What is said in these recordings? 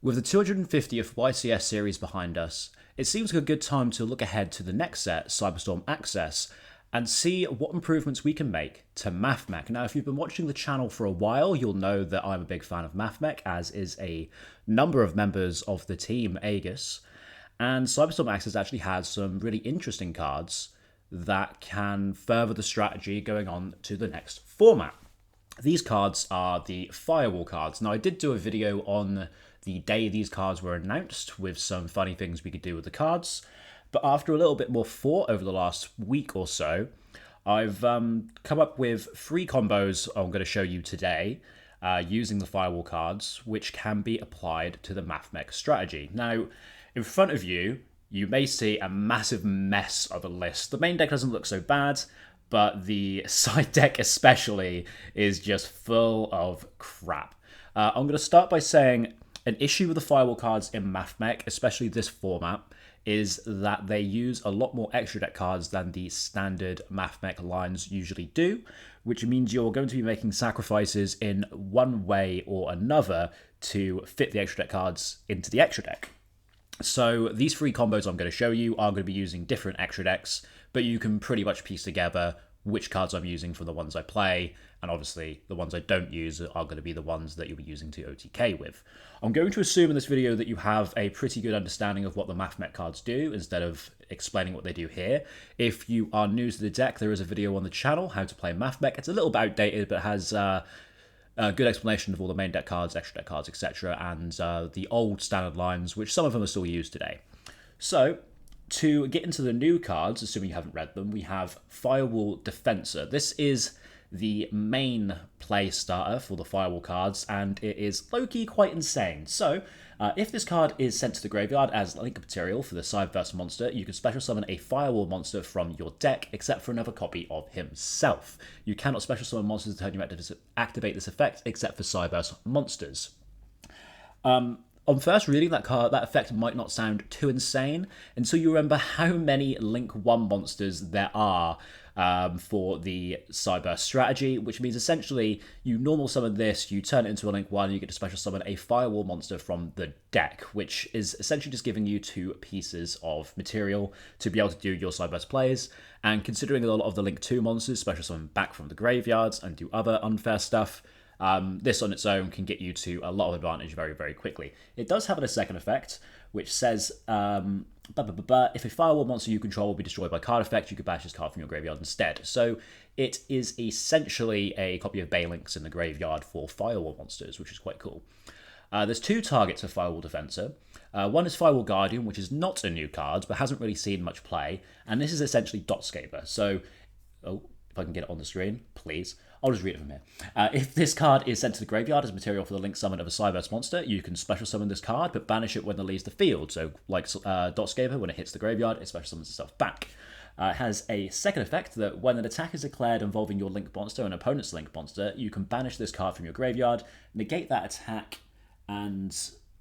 With the 250th YCS series behind us, it seems like a good time to look ahead to the next set, Cyberstorm Access, and see what improvements we can make to Mathmech. Now, if you've been watching the channel for a while, you'll know that I'm a big fan of Mathmech, as is a number of members of the team, Aegis. And Cyberstorm Access actually has some really interesting cards that can further the strategy going on to the next format. These cards are the Firewall Cards. Now, I did do a video on the day these cards were announced with some funny things we could do with the cards, but after a little bit more thought over the last week or so, I've come up with 3 combos I'm going to show you today using the Firewall Cards, which can be applied to the Mathmech strategy. Now, in front of you, you may see a massive mess of a list. The main deck doesn't look so bad, but the side deck especially is just full of crap. I'm going to start by saying an issue with the Firewall Cards in Mathmech, especially this format, is that they use a lot more extra deck cards than the standard Mathmech lines usually do, which means you're going to be making sacrifices in one way or another to fit the extra deck cards into the extra deck. So these 3 combos I'm going to show you are going to be using different extra decks, but you can pretty much piece together which cards I'm using for the ones I play, and obviously the ones I don't use are going to be the ones that you'll be using to OTK with. I'm going to assume in this video that you have a pretty good understanding of what the Mathmech cards do, instead of explaining what they do here. If you are new to the deck, there is a video on the channel, how to play Mathmech. It's a little bit outdated, but has a good explanation of all the main deck cards, extra deck cards, etc., and the old standard lines, which some of them are still used today. So, to get into the new cards, assuming you haven't read them, we have Firewall Defensor. This is the main play starter for the Firewall Cards, and it is low-key quite insane. So, if this card is sent to the graveyard as link material for the Cyberverse monster, you can special summon a Firewall monster from your deck, except for another copy of himself. You cannot special summon monsters to turn you activate this effect, except for Cyberverse monsters. On first reading, that effect might not sound too insane until you remember how many Link 1 monsters there are for the Cyberburst strategy, which means essentially you normal summon this, you turn it into a Link 1, you get to special summon a Firewall monster from the deck, which is essentially just giving you 2 pieces of material to be able to do your Cyberburst plays. And considering a lot of the Link 2 monsters special summon back from the graveyards and do other unfair stuff, this on its own can get you to a lot of advantage very, very quickly. It does have a second effect, which says, if a Firewall monster you control will be destroyed by card effect, you can banish this card from your graveyard instead. So it is essentially a copy of Balinks in the graveyard for Firewall monsters, which is quite cool. There's 2 targets for Firewall Defensor. One is Firewall Guardian, which is not a new card, but hasn't really seen much play, and this is essentially Dotscaper. So, if I can get it on the screen, please. I'll just read it from here. If this card is sent to the graveyard as material for the link summon of a Cyberverse monster, you can special summon this card, but banish it when it leaves the field. So, like Dotscaper, when it hits the graveyard, it special summons itself back. It has a second effect that when an attack is declared involving your link monster and opponent's link monster, you can banish this card from your graveyard, negate that attack, and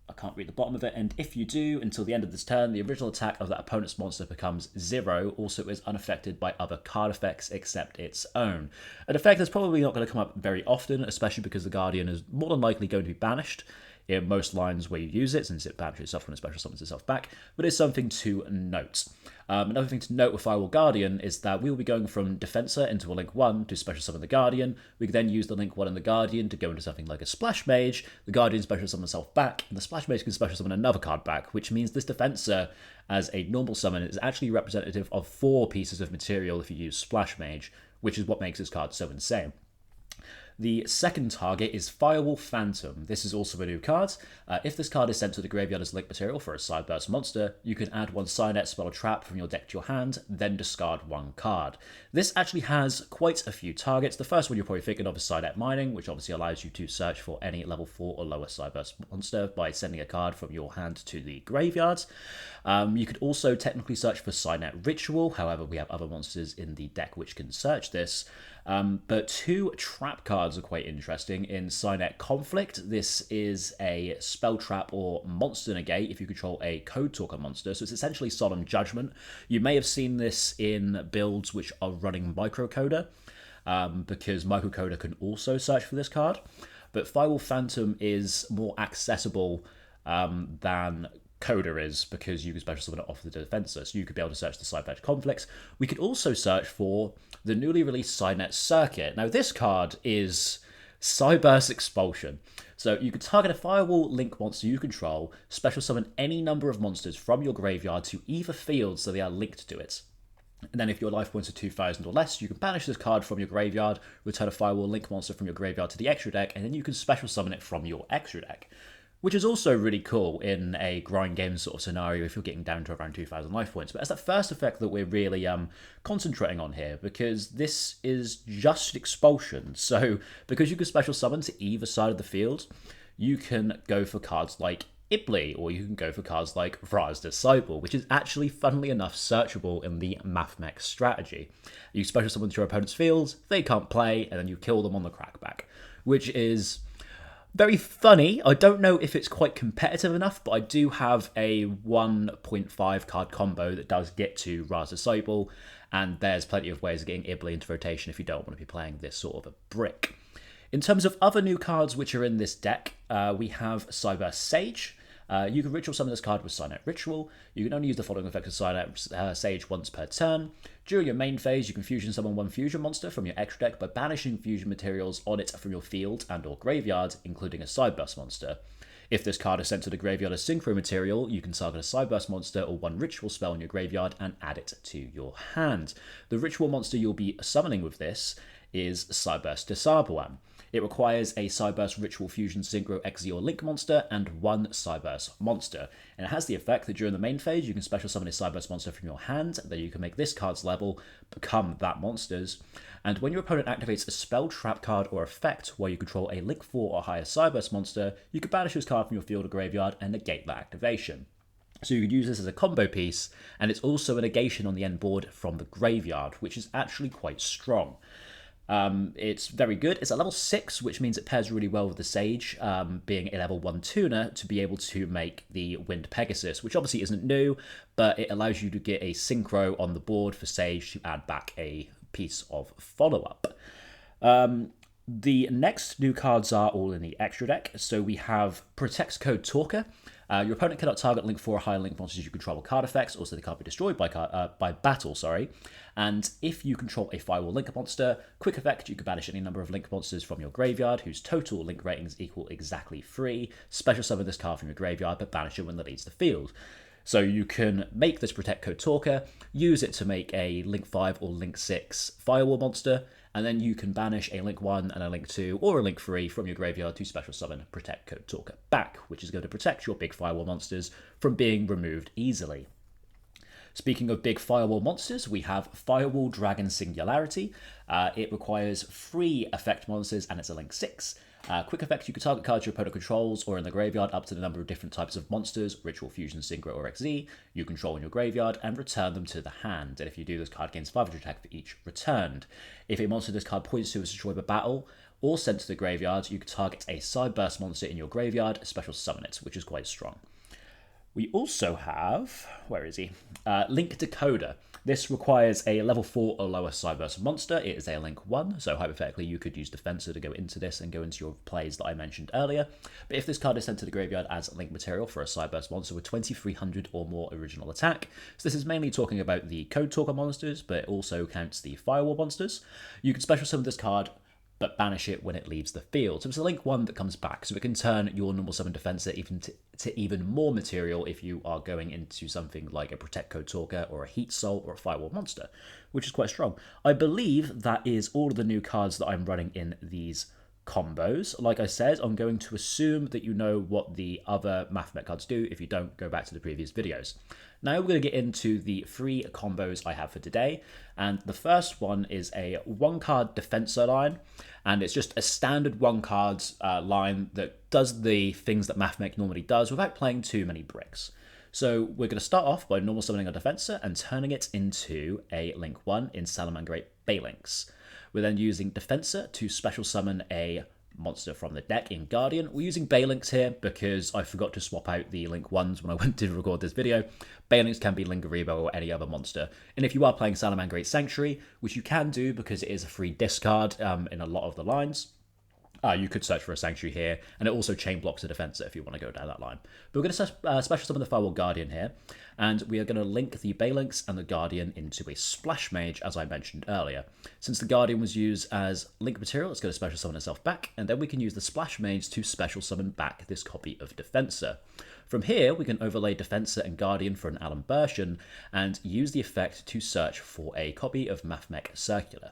I can't read the bottom of it, and if you do, until the end of this turn, the original attack of that opponent's monster becomes 0, also is unaffected by other card effects except its own. An effect that's probably not going to come up very often, especially because the Guardian is more than likely going to be banished in most lines where you use it, since it banishes itself when it special summons itself back, but it's something to note. Another thing to note with Firewall Guardian is that we will be going from Defensor into a Link 1 to special summon the Guardian. We can then use the Link 1 and the Guardian to go into something like a Splash Mage. The Guardian special summons itself back, and the Splash Mage can special summon another card back, which means this Defensor, as a normal summon, is actually representative of 4 pieces of material if you use Splash Mage, which is what makes this card so insane. The second target is Firewall Phantom. This is also a new card. If this card is sent to the graveyard as link material for a Cyberburst monster, you can add 1 Signet spell or trap from your deck to your hand, then discard 1 card. This actually has quite a few targets. The first one you're probably thinking of is Signet Mining, which obviously allows you to search for any level 4 or lower Cyberburst monster by sending a card from your hand to the graveyard. You could also technically search for Signet Ritual, however we have other monsters in the deck which can search this. But 2 trap cards are quite interesting. In Signet Conflict, this is a spell trap or monster negate if you control a Code Talker monster, so it's essentially Solemn Judgment. You may have seen this in builds which are running Microcoder, because Microcoder can also search for this card. But Firewall Phantom is more accessible than Decoder is, because you can special summon it off the Defensor. So you could be able to search the Cyber conflicts. We could also search for the newly released Cynet Circuit. Now this card is Cyberse Expulsion. So you could target a Firewall Link monster you control, special summon any number of monsters from your graveyard to either field so they are linked to it. And then if your life points are 2,000 or less, you can banish this card from your graveyard, return a Firewall Link monster from your graveyard to the extra deck, and then you can special summon it from your extra deck. Which is also really cool in a grind game sort of scenario if you're getting down to around 2,000 life points. But it's that first effect that we're really concentrating on here, because this is just expulsion. So because you can special summon to either side of the field, you can go for cards like Ibli, or you can go for cards like Ra's Disciple, which is actually, funnily enough, searchable in the Mathmech strategy. You special summon to your opponent's field, they can't play, and then you kill them on the crackback, which is very funny. I don't know if it's quite competitive enough, but I do have a 1.5 card combo that does get to Ra's Disciple, and there's plenty of ways of getting Ibli into rotation if you don't want to be playing this sort of a brick. In terms of other new cards which are in this deck, we have Cyber Sage. You can ritual summon this card with Cynet Ritual. You can only use the following effect of Cynet Sage once per turn. During your main phase, you can fusion summon one fusion monster from your extra deck by banishing fusion materials on it from your field and or graveyard, including a Cyberse monster. If this card is sent to the graveyard as synchro material, you can target a Cyberse monster or one ritual spell in your graveyard and add it to your hand. The ritual monster you'll be summoning with this is Cyberse Desabuan. It requires a Cyberse Ritual Fusion Synchro Exe or Link monster and one Cyberse monster. And it has the effect that during the main phase, you can special summon a Cyberse monster from your hand, then you can make this card's level become that monster's. And when your opponent activates a spell, trap card, or effect where you control a Link 4 or higher Cyberse monster, you can banish this card from your field or graveyard and negate that activation. So you could use this as a combo piece, and it's also a negation on the end board from the graveyard, which is actually quite strong. It's very good. It's at level 6, which means it pairs really well with the Sage, being a level 1 tuner, to be able to make the Wind Pegasus, which obviously isn't new, but it allows you to get a synchro on the board for Sage to add back a piece of follow-up. The next new cards are all in the extra deck. So we have Protect Code Talker. Your opponent cannot target Link 4 or higher Link monsters you control with card effects, also they can't be destroyed by battle, And if you control a Firewall Link monster, quick effect, you can banish any number of Link monsters from your graveyard whose total Link ratings equal exactly 3. Special summon this card from your graveyard, but banish it when it leaves the field. So you can make this Protect Code Talker, use it to make a Link 5 or Link 6 Firewall monster, and then you can banish a Link 1 and a Link 2 or a Link 3 from your graveyard to special summon Protect Code Talker back, which is going to protect your big Firewall monsters from being removed easily. Speaking of big Firewall monsters, we have Firewall Dragon Singularity. It requires 3 effect monsters and it's a Link 6. Quick effect, you can target cards your opponent controls or in the graveyard up to the number of different types of monsters, Ritual Fusion, Synchro, or XZ, you control in your graveyard and return them to the hand. And if you do, this card gains 500 attack for each returned. If a monster this card points to is destroyed by battle or sent to the graveyard, you can target a Cyberse monster in your graveyard, special summon it, which is quite strong. We also have, where is he? Link Decoder. This requires a level 4 or lower Cyberse monster. It is a Link 1, so hypothetically you could use Defensor to go into this and go into your plays that I mentioned earlier. But if this card is sent to the graveyard as Link material for a Cyberse monster with 2300 or more original attack, so this is mainly talking about the Code Talker monsters, but it also counts the Firewall monsters, you can special summon this card but banish it when it leaves the field. So it's a Link 1 that comes back, so it can turn your normal summon Defensor even to even more material if you are going into something like a Protect Code Talker or a Heat Soul or a Firewall monster, which is quite strong. I believe that is all of the new cards that I'm running in these combos. Like I said, I'm going to assume that you know what the other Mathmech cards do. If you don't, go back to the previous videos. Now we're going to get into the 3 combos I have for today, and the first one is a 1-card Defensor line, and it's just a standard 1-card line that does the things that Mathmech normally does without playing too many bricks. So we're going to start off by normal summoning a Defensor and turning it into a Link 1 in Salamangreat Balinx. We're then using Defensor to special summon a monster from the deck in Guardian. We're using Balinx here because I forgot to swap out the Link 1s when I went to record this video. Balinx can be Lingaribo or any other monster. And if you are playing Salamangreat Sanctuary, which you can do because it is a free discard in a lot of the lines, You could search for a Sanctuary here, and it also chain blocks a Defensor if you want to go down that line. But we're going to special summon the Firewall Guardian here, and we are going to link the Balinks and the Guardian into a Splash Mage, as I mentioned earlier. Since the Guardian was used as link material, it's going to special summon itself back, and then we can use the Splash Mage to special summon back this copy of Defensor. From here, we can overlay Defensor and Guardian for an Allen version, and use the effect to search for a copy of Mathmech Circular.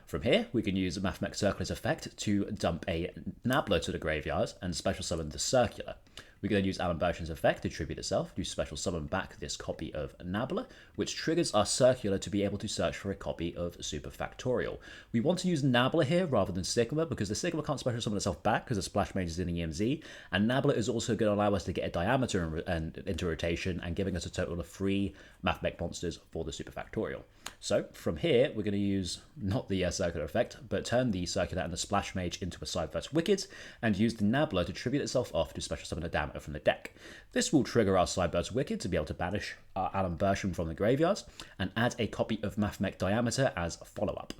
From here, we can use Mathmech Circular's effect to dump a Nabbler to the graveyard and special summon the Circular. We can then use Allen Bershon's effect to tribute itself to special summon back this copy of Nabbler, which triggers our Circular to be able to search for a copy of Super Factorial. We want to use Nabbler here rather than Sigma because the Sigma can't special summon itself back because the Splash Mage is in the EMZ, and Nabbler is also going to allow us to get a diameter into rotation and giving us a total of 3 Mathmech monsters for the Super Factorial. So from here, we're going to use not the Circular effect, but turn the Circular and the Splash Mage into a Sideburst Wicked, and use the Nabbler to tribute itself off to special summon a Diameter from the deck. This will trigger our Sideburst Wicked to be able to banish our Allen Bershon from the graveyard, and add a copy of Mathmech Diameter as a follow-up.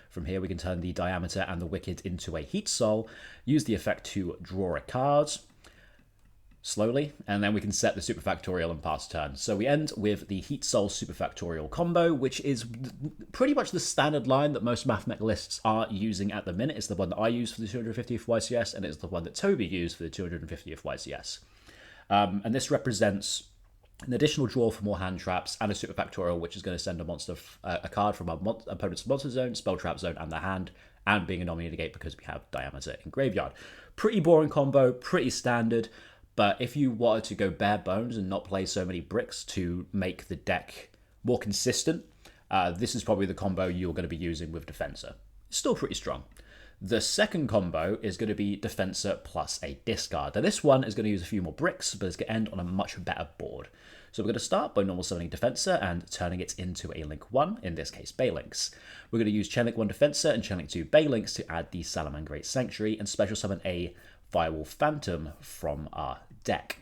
From here, we can turn the Diameter and the Wicked into a Heat Soul, use the effect to draw a card slowly, and then we can set the Super Factorial and pass turn. So we end with the Heat Soul Super Factorial combo, which is pretty much the standard line that most Mathmech lists are using at the minute. It's the one that I use for the 250th YCS, and it's the one that Toby used for the 250th YCS. And this represents an additional draw for more hand traps and a Super Factorial, which is going to send a card from our opponent's monster zone, spell trap zone, and the hand, and being a nominee negate because we have Diameter in graveyard. Pretty boring combo, pretty standard. But if you wanted to go bare bones and not play so many bricks to make the deck more consistent, this is probably the combo you're going to be using with Defensor. It's still pretty strong. The second combo is going to be Defensor plus a discard. Now this one is going to use a few more bricks, but it's going to end on a much better board. So we're going to start by normal summoning Defensor and turning it into a Link 1, in this case Balinks. We're going to use Chain Link 1 Defensor and Chain Link 2 Balinks to add the Salamangreat Sanctuary and special summon a Firewall Phantom from our deck.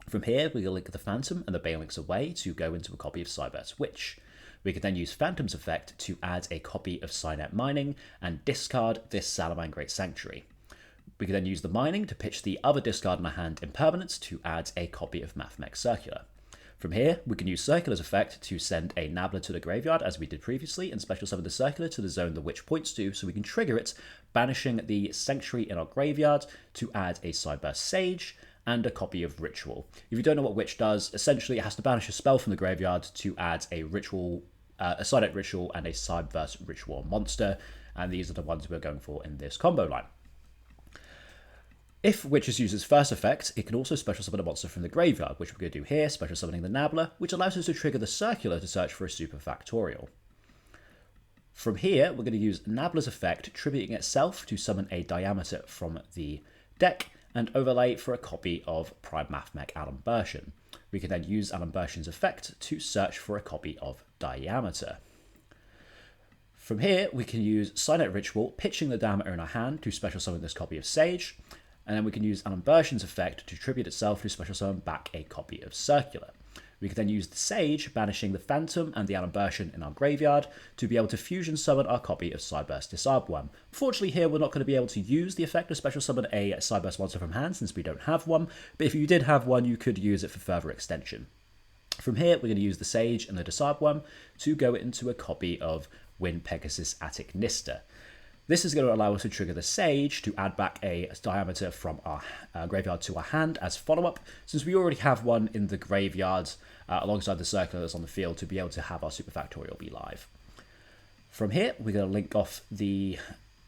From here, we can link the Phantom and the Balinks away to go into a copy of Cyberse Witch. We can then use Phantom's effect to add a copy of Cynet Mining and discard this Salamangreat Sanctuary. We can then use the Mining to pitch the other discard in our hand Impermanence to add a copy of Mathmech Circular. From here, we can use Circular's effect to send a Nabbler to the graveyard, as we did previously, and special summon the Circular to the zone the Witch points to, so we can trigger it, banishing the Sanctuary in our graveyard to add a Cyberse Sage and a copy of Ritual. If you don't know what Witch does, essentially it has to banish a spell from the graveyard to add a Ritual, a Cynet Ritual, and a Cyberse Ritual monster, and these are the ones we're going for in this combo line. If Witches uses first effect, it can also special summon a monster from the graveyard, which we're going to do here, special summoning the Nabbler, which allows us to trigger the Circular to search for a Super Factorial. From here, we're going to use Nabbler's effect, tributing itself to summon a Diameter from the deck, and overlay for a copy of Prime Mathmech Allen Bershon. We can then use Allen Bershon's effect to search for a copy of Diameter. From here, we can use Cynet Ritual, pitching the Diameter in our hand to special summon this copy of Sage, and then we can use Allen Bershon's effect to tribute itself to special summon back a copy of Circular. We can then use the Sage, banishing the Phantom and the Allen Bershon in our graveyard to be able to fusion summon our copy of Cyberse Disarm. Unfortunately here we're not going to be able to use the effect of special summon a Cyberse monster from hand since we don't have one, but if you did have one you could use it for further extension. From here we're going to use the Sage and the Disarm to go into a copy of Wind Pegasus Attic Nista. This is going to allow us to trigger the Sage to add back a Diameter from our graveyard to our hand as follow-up, since we already have one in the graveyard alongside the Circular that's on the field to be able to have our Super Factorial be live. From here, we're going to link off the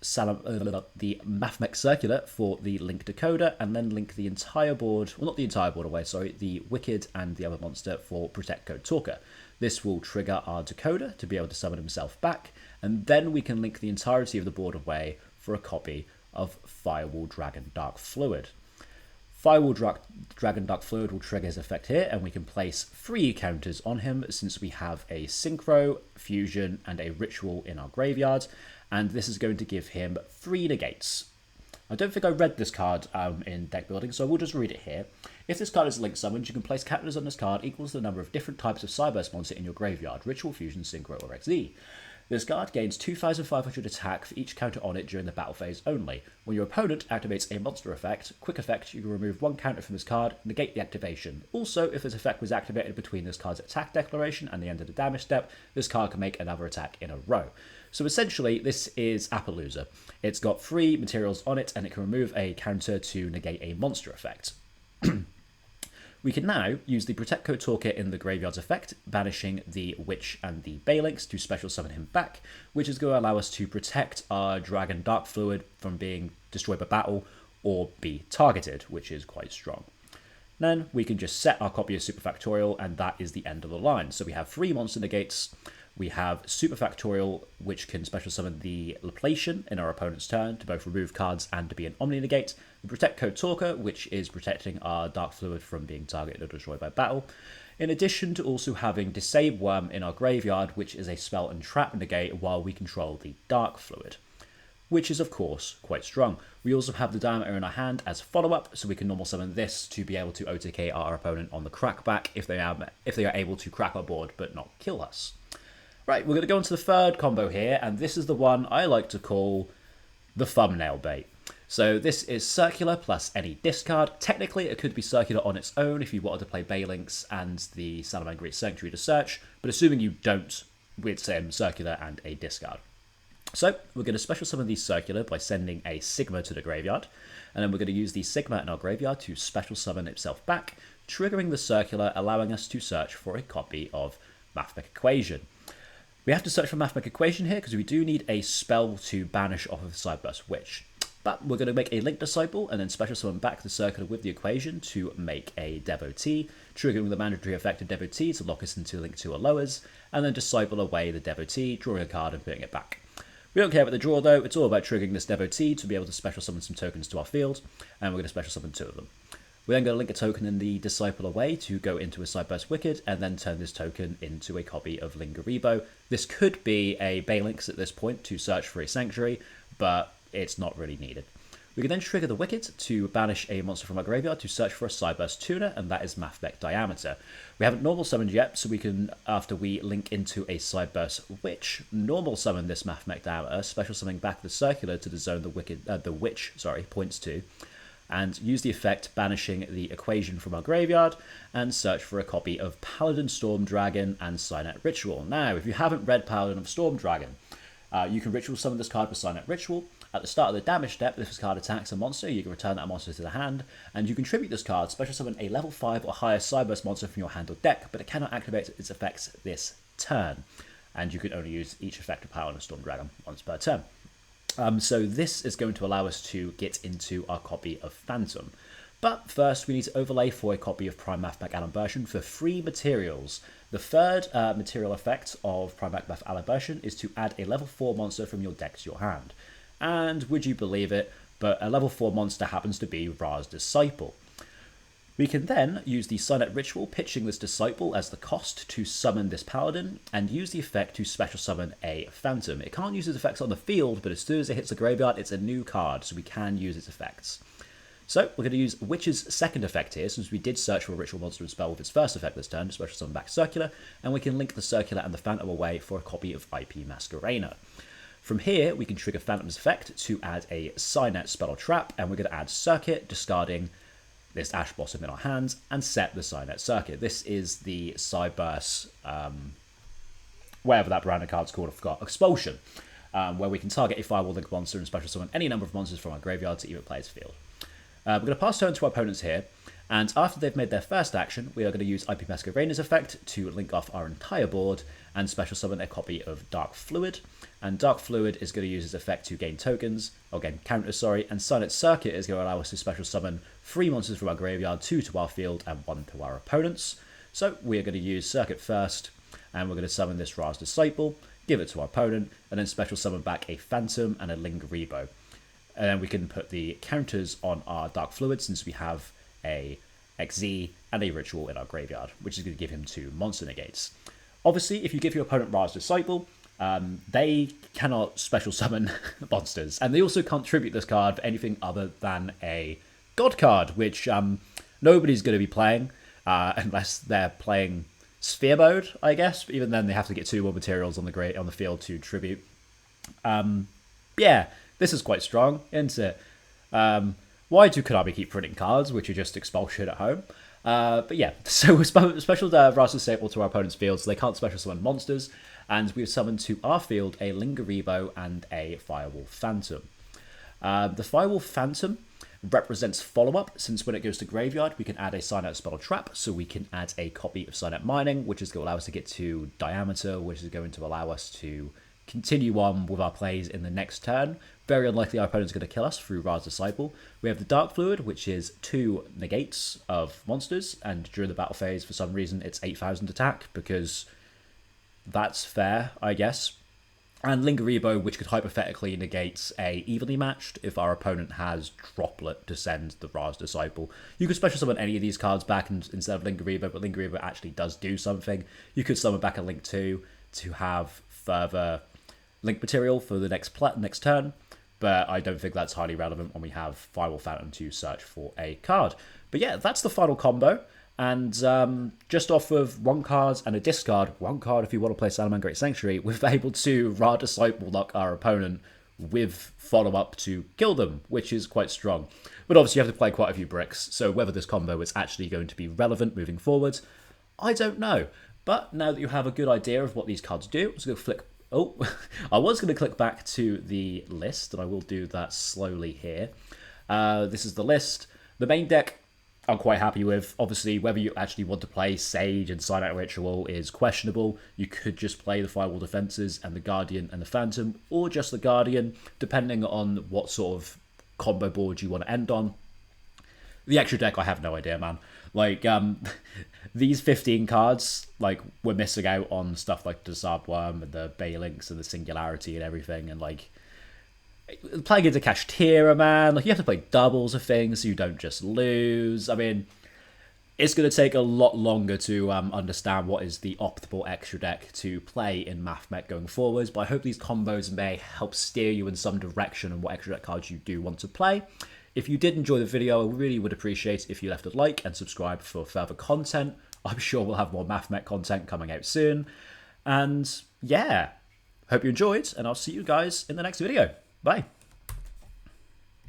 Mathmech Circular for the Link Decoder, and then link the entire board, well not the entire board away, sorry, the Wicked and the other monster for Protect Code Talker. This will trigger our Decoder to be able to summon himself back, and then we can link the entirety of the board away for a copy of Firewall Dragon Dark Fluid. Firewall Dragon Dark Fluid will trigger his effect here, and we can place 3 counters on him since we have a Synchro, Fusion, and a Ritual in our graveyard, and this is going to give him 3 negates. I don't think I read this card in deck building, so I will just read it here. If this card is link summoned, you can place counters on this card equals the number of different types of Cyberse monster in your graveyard, Ritual, Fusion, Synchro, or XZ. This card gains 2,500 attack for each counter on it during the battle phase only. When your opponent activates a monster effect, quick effect, you can remove one counter from this card, negate the activation. Also, if this effect was activated between this card's attack declaration and the end of the damage step, this card can make another attack in a row. So essentially, this is Appaloosa. It's got 3 materials on it, and it can remove a counter to negate a monster effect. We can now use the Protect Code Toolkit in the Graveyard's effect, banishing the Witch and the Balinx to special summon him back, which is going to allow us to protect our Dragon Dark Fluid from being destroyed by battle or be targeted, which is quite strong. Then we can just set our copy of Superfactorial, and that is the end of the line. So we have 3 monster negates. We have Superfactorial, which can special summon the Laplacian in our opponent's turn to both remove cards and to be an Omni negate. The Protect Code Talker, which is protecting our Dark Fluid from being targeted or destroyed by battle. In addition to also having Disable Worm in our graveyard, which is a spell and trap negate while we control the Dark Fluid, which is of course quite strong. We also have the Diameter in our hand as follow-up, so we can normal summon this to be able to OTK our opponent on the crackback if they are able to crack our board but not kill us. Right, we're going to go into the third combo here, and this is the one I like to call the thumbnail bait. So this is Circular plus any discard. Technically, it could be Circular on its own if you wanted to play Balinx and the Salamangreat Sanctuary to search, but assuming you don't, we'd say Circular and a discard. So we're going to special summon the Circular by sending a Sigma to the graveyard, and then we're going to use the Sigma in our graveyard to special summon itself back, triggering the Circular, allowing us to search for a copy of Mathmech Equation. We have to search for Mathmech Equation here because we do need a spell to banish off of the Sideburst Witch. But we're going to make a Link Disciple and then special summon back the Circular with the equation to make a Devotee, triggering the mandatory effect of Devotee to lock us into Link 2 or lowers, and then Disciple away the Devotee, drawing a card and putting it back. We don't care about the draw though, it's all about triggering this Devotee to be able to special summon some tokens to our field, and we're going to special summon 2 of them. We're then going to link a token in the Disciple away to go into a Sideburst Wicked, and then turn this token into a copy of Lingaribo. This could be a Balinx at this point to search for a Sanctuary, but it's not really needed. We can then trigger the Wicked to banish a monster from our graveyard to search for a Sideburst Tuner, and that is Mathmech Diameter. We haven't normal summoned yet, so we can, after we link into a Sideburst Witch, normal summon this Mathmech Diameter, special summoning back the Circular to the zone the Witch points to, and use the effect banishing the equation from our graveyard, and search for a copy of Paladin Storm Dragon and Signet Ritual. Now, if you haven't read Paladin of Storm Dragon, you can ritual summon this card with Signet Ritual. At the start of the damage step, if this card attacks a monster, you can return that monster to the hand, and you can tribute this card, special summon a level 5 or higher Sideburst monster from your hand or deck, but it cannot activate its effects this turn, and you can only use each effect of Paladin Storm Dragon once per turn. So this is going to allow us to get into our copy of Phantom. But first, we need to overlay for a copy of Prime Mathmech Alimbertion for 3 materials. The third material effect of Prime Mathmech Alimbertion is to add a level 4 monster from your deck to your hand. And would you believe it, but a level 4 monster happens to be Ra's Disciple. We can then use the Signet Ritual, pitching this Disciple as the cost to summon this Paladin, and use the effect to special summon a Phantom. It can't use its effects on the field, but as soon as it hits the graveyard, it's a new card, so we can use its effects. So we're going to use Witch's second effect here, since we did search for a ritual monster and spell with its first effect this turn to special summon back Circular, and we can link the Circular and the Phantom away for a copy of IP Masquerena. From here, we can trigger Phantom's effect to add a Signet spell or trap, and we're going to add Circuit, discarding this Ash Blossom in our hands, and set the Signet Circuit. This is the Sideburst, whatever that brand of card's called, I forgot, Expulsion, where we can target a Firewall Link monster and special summon any number of monsters from our graveyard to either player's field. We're going to pass turn to our opponents here, and after they've made their first action, we are going to use IP Masquerena's effect to link off our entire board and special summon a copy of Dark Fluid. And Dark Fluid is going to use its effect to gain tokens, or gain counters, sorry, and Signet Circuit is going to allow us to special summon 3 monsters from our graveyard, 2 to our field and 1 to our opponents. So we are going to use Circuit first, and we're going to summon this Ra's Disciple, give it to our opponent, and then special summon back a Phantom and a Lingaribo. And then we can put the counters on our Dark Fluid, since we have a XZ and a Ritual in our graveyard, which is going to give him 2 monster negates. Obviously, if you give your opponent Ra's Disciple, they cannot special summon monsters, and they also can't tribute this card for anything other than a God card, which nobody's going to be playing unless they're playing sphere mode, I guess. But even then, they have to get 2 more materials on the field to tribute. Yeah, this is quite strong, isn't it? Why do Konami keep printing cards, which are just expulsion at home? But yeah, so we special Raz Disciple to our opponent's field, so they can't special summon monsters, and we've summoned to our field a Lingarebo and a Firewall Phantom. The Firewall Phantom represents follow-up, since when it goes to graveyard, we can add a Sign Out Spell Trap, so we can add a copy of Sign Out Mining, which is going to allow us to get to Diameter, which is going to allow us to continue on with our plays in the next turn. Very unlikely our opponent's going to kill us through Raz Disciple. We have the Dark Fluid, which is 2 negates of monsters, and during the battle phase, for some reason, it's 8,000 attack, because that's fair, I guess. And Lingarebo, which could hypothetically negate a evenly matched if our opponent has Droplet to send the Raz Disciple. You could special summon any of these cards back instead of Lingarebo, but Lingarebo actually does do something. You could summon back a Link 2 to have further Link material for the next turn, but I don't think that's highly relevant when we have Firewall Phantom to search for a card. But yeah, that's the final combo. And just off of 1 card and a discard, 1 card if you want to play Salaman Great Sanctuary, we've been able to Raz Disciple lock our opponent with follow-up to kill them, which is quite strong. But obviously you have to play quite a few bricks, so whether this combo is actually going to be relevant moving forward, I don't know. But now that you have a good idea of what these cards do, I'm just going to flick... Oh, I was going to click back to the list, and I will do that slowly here. This is the list. The main deck I'm quite happy with. Obviously, whether you actually want to play Sage and Sign Out Ritual is questionable. You could just play the Firewall Defensors and the Guardian and the Phantom, or just the Guardian, depending on what sort of combo board you want to end on. The extra deck, I have no idea, man. Like, these 15 cards, like, we're missing out on stuff like the Zabworm and the Balinks and the Singularity and everything, and, like, playing into Kashtira, man, like, you have to play doubles of things so you don't just lose. I mean, it's going to take a lot longer to understand what is the optimal extra deck to play in Mathmech going forwards, but I hope these combos may help steer you in some direction on what extra deck cards you do want to play. If you did enjoy the video, I really would appreciate if you left a like and subscribe for further content. I'm sure we'll have more Mathmech content coming out soon. And yeah, hope you enjoyed, and I'll see you guys in the next video. Bye.